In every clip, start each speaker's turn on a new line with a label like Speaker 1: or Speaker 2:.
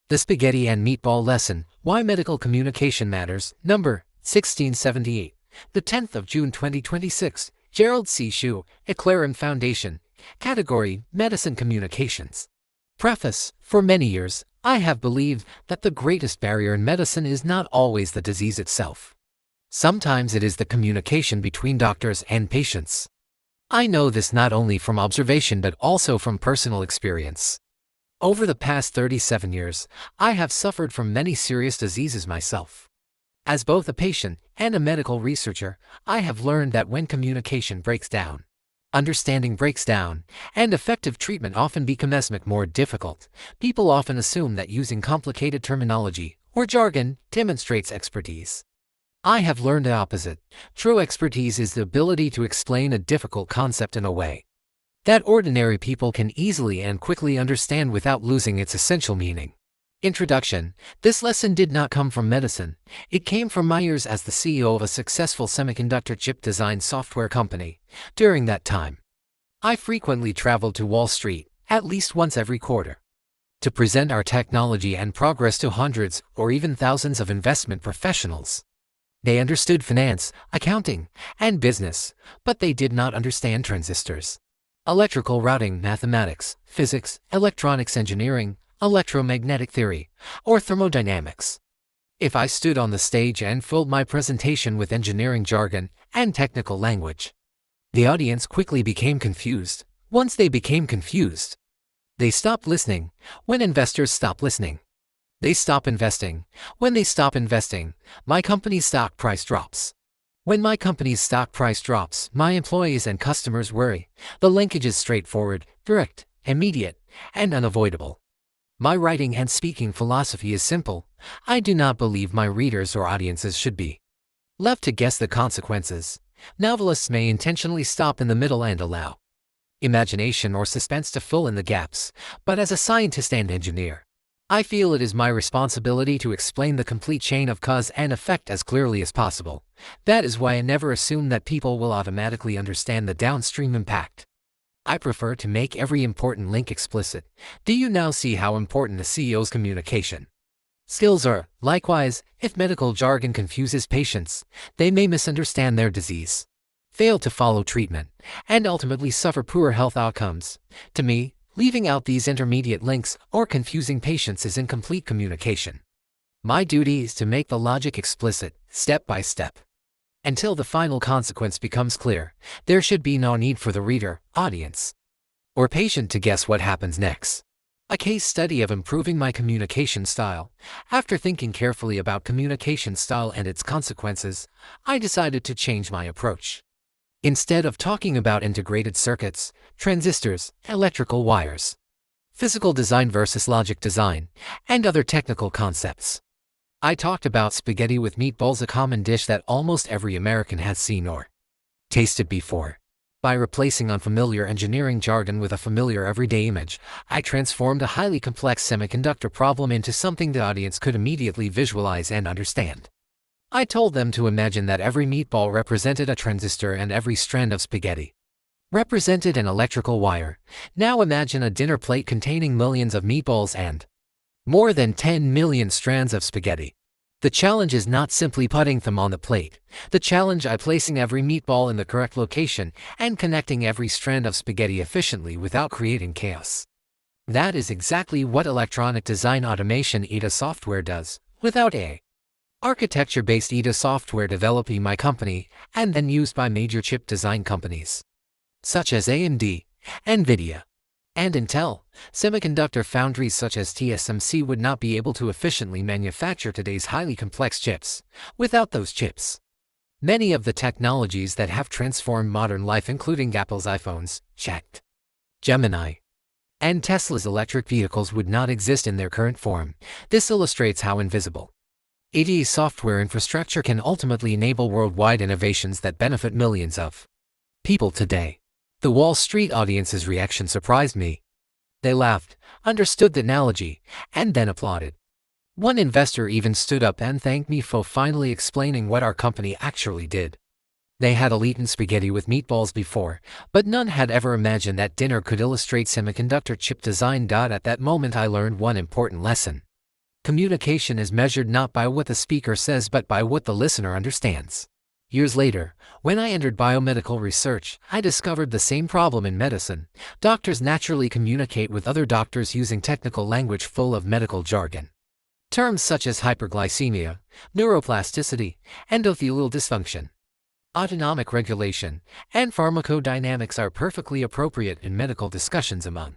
Speaker 1: The Spaghetti and Meatball Lesson, Why Medical Communication Matters, number 1678. The 10th of June 2026, Gerald C. EclaireMD Foundation. Category, Medicine Communications. Preface. For many years, I have believed that the greatest barrier in medicine is not always the disease itself. Sometimes it is the communication between doctors and patients. I know this not only from observation but also from personal experience. Over the past 37 years, I have suffered from many serious diseases myself. As both a patient and a medical researcher, I have learned that when communication breaks down, understanding breaks down, and effective treatment often becomes more difficult. People often assume that using complicated terminology or jargon demonstrates expertise. I have learned the opposite. True expertise is the ability to explain a difficult concept in a way that ordinary people can easily and quickly understand without losing its essential meaning. Introduction. This lesson did not come from medicine. It came from my years as the CEO of a successful semiconductor chip design software company. During that time, I frequently traveled to Wall Street, at least once every quarter, to present our technology and progress to hundreds or even thousands of investment professionals. They understood finance, accounting, and business, but they did not understand transistors, electrical routing, mathematics, physics, electronics engineering, electromagnetic theory, or thermodynamics. If I stood on the stage and filled my presentation with engineering jargon and technical language, the audience quickly became confused. Once they became confused, they stopped listening. When investors stop listening, they stop investing. When they stop investing, my company's stock price drops. When my company's stock price drops, my employees and customers worry. The linkage is straightforward, direct, immediate, and unavoidable. My writing and speaking philosophy is simple. I do not believe my readers or audiences should be left to guess the consequences. Novelists may intentionally stop in the middle and allow imagination or suspense to fill in the gaps, but as a scientist and engineer, I feel it is my responsibility to explain the complete chain of cause and effect as clearly as possible. That is why I never assume that people will automatically understand the downstream impact. I prefer to make every important link explicit. Do you now see how important the CEO's communication skills are? Likewise, if medical jargon confuses patients, they may misunderstand their disease, fail to follow treatment, and ultimately suffer poor health outcomes. To me, leaving out these intermediate links or confusing patients is incomplete communication. My duty is to make the logic explicit, step by step, until the final consequence becomes clear. There should be no need for the reader, audience, or patient to guess what happens next. A case study of improving my communication style. After thinking carefully about communication style and its consequences, I decided to change my approach. Instead of talking about integrated circuits, transistors, electrical wires, physical design versus logic design, and other technical concepts, I talked about spaghetti with meatballs, a common dish that almost every American has seen or tasted before. By replacing unfamiliar engineering jargon with a familiar everyday image, I transformed a highly complex semiconductor problem into something the audience could immediately visualize and understand. I told them to imagine that every meatball represented a transistor and every strand of spaghetti represented an electrical wire. Now imagine a dinner plate containing millions of meatballs and more than 10 million strands of spaghetti. The challenge is not simply putting them on the plate. The challenge is placing every meatball in the correct location and connecting every strand of spaghetti efficiently without creating chaos. That is exactly what electronic design automation EDA software does. Without architecture-based EDA software developed by my company and then used by major chip design companies such as AMD, NVIDIA, and Intel, semiconductor foundries such as TSMC would not be able to efficiently manufacture today's highly complex chips. Without those chips, many of the technologies that have transformed modern life, including Apple's iPhones, Chat, Gemini, and Tesla's electric vehicles, would not exist in their current form. This illustrates how invisible EDA software infrastructure can ultimately enable worldwide innovations that benefit millions of people today. The Wall Street audience's reaction surprised me. They laughed, understood the analogy, and then applauded. One investor even stood up and thanked me for finally explaining what our company actually did. They had eaten spaghetti with meatballs before, but none had ever imagined that dinner could illustrate semiconductor chip design. At that moment I learned one important lesson. Communication is measured not by what the speaker says but by what the listener understands. Years later, when I entered biomedical research, I discovered the same problem in medicine. Doctors naturally communicate with other doctors using technical language full of medical jargon. Terms such as hyperglycemia, neuroplasticity, endothelial dysfunction, autonomic regulation, and pharmacodynamics are perfectly appropriate in medical discussions among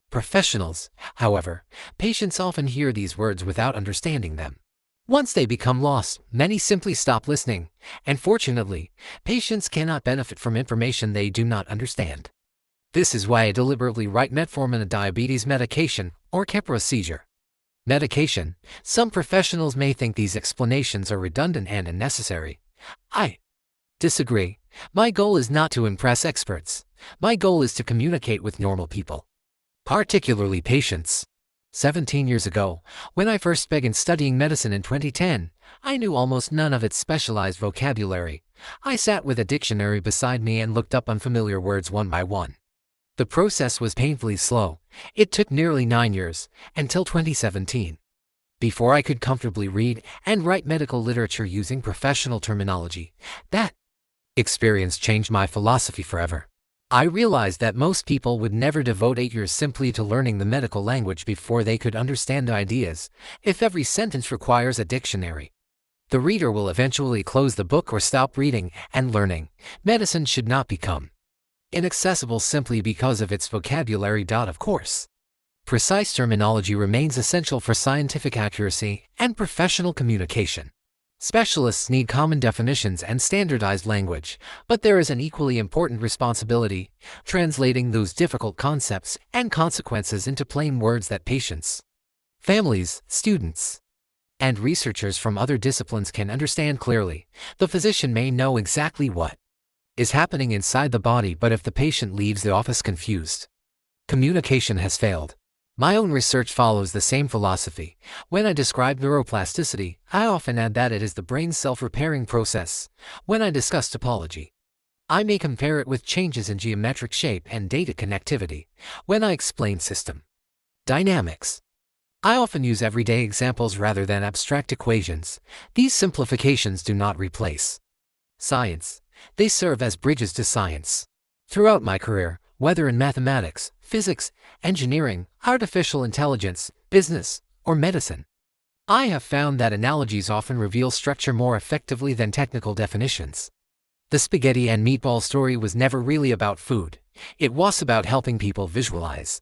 Speaker 1: professionals. However, patients often hear these words without understanding them. Once they become lost, many simply stop listening, and fortunately, patients cannot benefit from information they do not understand. This is why I deliberately write metformin, a diabetes medication, or Keppra seizure medication. Some professionals may think these explanations are redundant and unnecessary. I disagree. My goal is not to impress experts. My goal is to communicate with normal people, particularly patients. 17 years ago, when I first began studying medicine in 2010, I knew almost none of its specialized vocabulary. I sat with a dictionary beside me and looked up unfamiliar words one by one. The process was painfully slow. It took nearly 9 years, until 2017, before I could comfortably read and write medical literature using professional terminology. That experience changed my philosophy forever. I realized that most people would never devote 8 years simply to learning the medical language before they could understand ideas. If every sentence requires a dictionary, the reader will eventually close the book or stop reading and learning. Medicine should not become inaccessible simply because of its vocabulary. Of course, precise terminology remains essential for scientific accuracy and professional communication. Specialists need common definitions and standardized language, but there is an equally important responsibility: translating those difficult concepts and consequences into plain words that patients, families, students, and researchers from other disciplines can understand clearly. The physician may know exactly what is happening inside the body, but if the patient leaves the office confused, communication has failed. My own research follows the same philosophy. When I describe neuroplasticity, I often add that it is the brain's self-repairing process. When I discuss topology, I may compare it with changes in geometric shape and data connectivity. When I explain system dynamics, I often use everyday examples rather than abstract equations. These simplifications do not replace science. They serve as bridges to science. Throughout my career, whether in mathematics, physics, engineering, artificial intelligence, business, or medicine, I have found that analogies often reveal structure more effectively than technical definitions. The spaghetti and meatball story was never really about food. It was about helping people visualize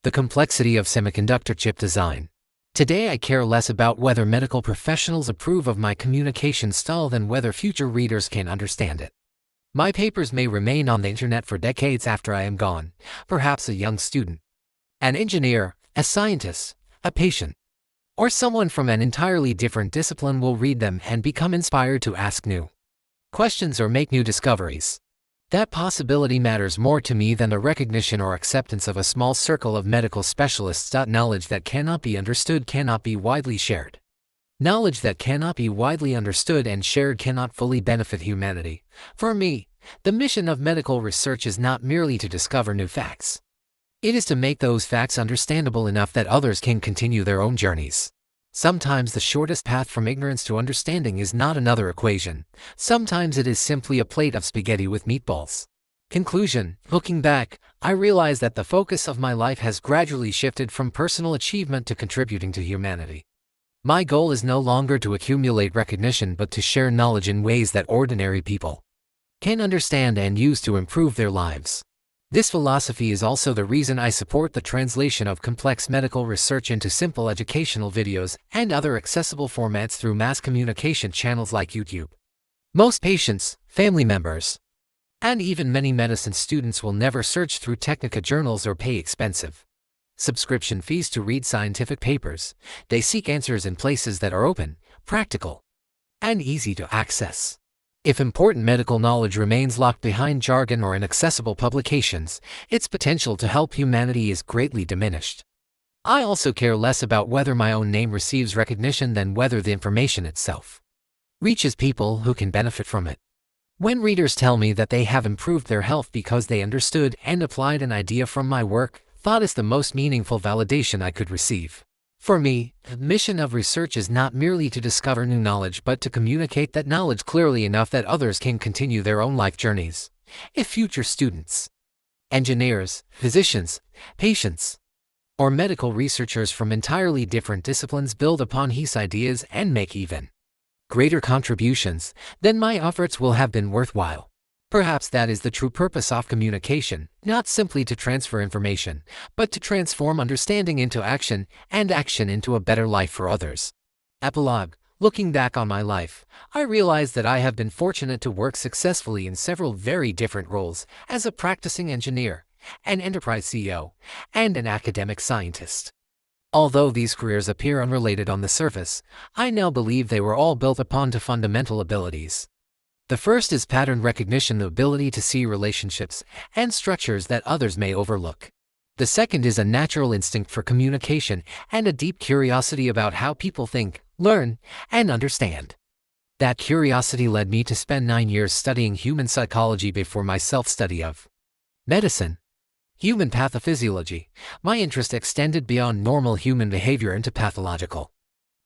Speaker 1: the complexity of semiconductor chip design. Today I care less about whether medical professionals approve of my communication style than whether future readers can understand it. My papers may remain on the internet for decades after I am gone. Perhaps a young student, an engineer, a scientist, a patient, or someone from an entirely different discipline will read them and become inspired to ask new questions or make new discoveries. That possibility matters more to me than the recognition or acceptance of a small circle of medical specialists. Knowledge that cannot be understood cannot be widely shared. Knowledge that cannot be widely understood and shared cannot fully benefit humanity. For me, the mission of medical research is not merely to discover new facts. It is to make those facts understandable enough that others can continue their own journeys. Sometimes the shortest path from ignorance to understanding is not another equation. Sometimes it is simply a plate of spaghetti with meatballs. Conclusion: looking back, I realize that the focus of my life has gradually shifted from personal achievement to contributing to humanity. My goal is no longer to accumulate recognition but to share knowledge in ways that ordinary people can understand and use to improve their lives. This philosophy is also the reason I support the translation of complex medical research into simple educational videos and other accessible formats through mass communication channels like YouTube. Most patients, family members, and even many medicine students will never search through Technica journals or pay expensive subscription fees to read scientific papers. They seek answers in places that are open, practical, and easy to access. If important medical knowledge remains locked behind jargon or inaccessible publications, its potential to help humanity is greatly diminished. I also care less about whether my own name receives recognition than whether the information itself reaches people who can benefit from it. When readers tell me that they have improved their health because they understood and applied an idea from my work, that is the most meaningful validation I could receive. For me, the mission of research is not merely to discover new knowledge but to communicate that knowledge clearly enough that others can continue their own life journeys. If future students, engineers, physicians, patients, or medical researchers from entirely different disciplines build upon his ideas and make even greater contributions, then my efforts will have been worthwhile. Perhaps that is the true purpose of communication, not simply to transfer information, but to transform understanding into action, and action into a better life for others. Epilogue. Looking back on my life, I realize that I have been fortunate to work successfully in several very different roles as a practicing engineer, an enterprise CEO, and an academic scientist. Although these careers appear unrelated on the surface, I now believe they were all built upon two fundamental abilities. The first is pattern recognition, the ability to see relationships and structures that others may overlook. The second is a natural instinct for communication and a deep curiosity about how people think, learn, and understand. That curiosity led me to spend 9 years studying human psychology before my self-study of medicine. Human pathophysiology. My interest extended beyond normal human behavior into pathological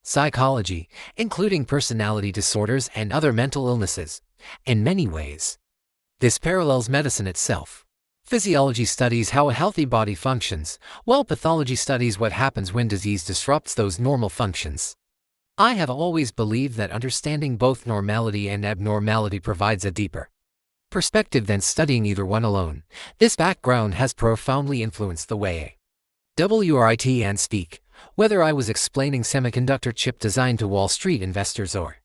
Speaker 1: psychology, including personality disorders and other mental illnesses. In many ways, this parallels medicine itself. Physiology studies how a healthy body functions, while pathology studies what happens when disease disrupts those normal functions. I have always believed that understanding both normality and abnormality provides a deeper perspective than studying either one alone. This background has profoundly influenced the way I write and speak, whether I was explaining semiconductor chip design to Wall Street investors or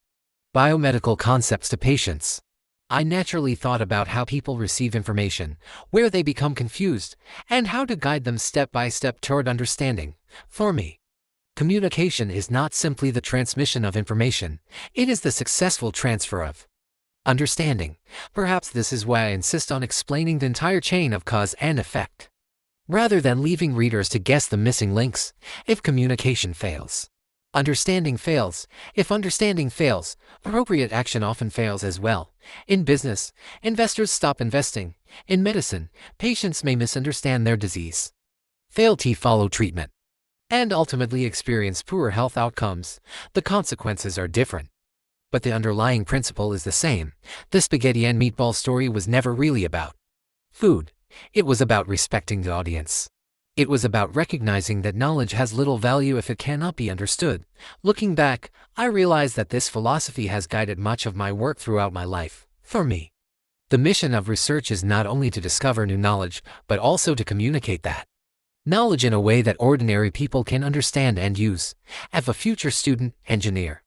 Speaker 1: biomedical concepts to patients. I naturally thought about how people receive information, where they become confused, and how to guide them step by step toward understanding. For me, communication is not simply the transmission of information, it is the successful transfer of understanding. Perhaps this is why I insist on explaining the entire chain of cause and effect, rather than leaving readers to guess the missing links. If communication fails, understanding fails. If understanding fails, appropriate action often fails as well. In business, investors stop investing. In medicine, patients may misunderstand their disease, fail to follow treatment, and ultimately experience poor health outcomes. The consequences are different, but the underlying principle is the same. The spaghetti and meatball story was never really about food. It was about respecting the audience. It was about recognizing that knowledge has little value if it cannot be understood. Looking back, I realize that this philosophy has guided much of my work throughout my life. For me, the mission of research is not only to discover new knowledge, but also to communicate that knowledge in a way that ordinary people can understand and use. If a future student, engineer,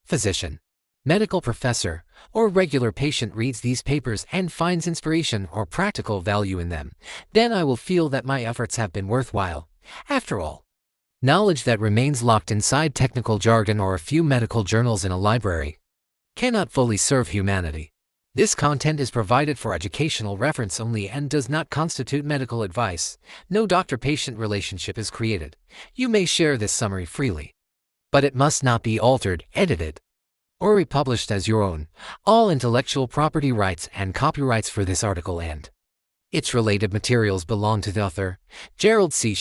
Speaker 1: physician, medical professor, or regular patient reads these papers and finds inspiration or practical value in them, then I will feel that my efforts have been worthwhile. After all, knowledge that remains locked inside technical jargon or a few medical journals in a library cannot fully serve humanity. This content is provided for educational reference only and does not constitute medical advice. No doctor-patient relationship is created. You may share this summary freely, but it must not be altered, edited, or republished as your own. All intellectual property rights and copyrights for this article and its related materials belong to the author, Gerald C.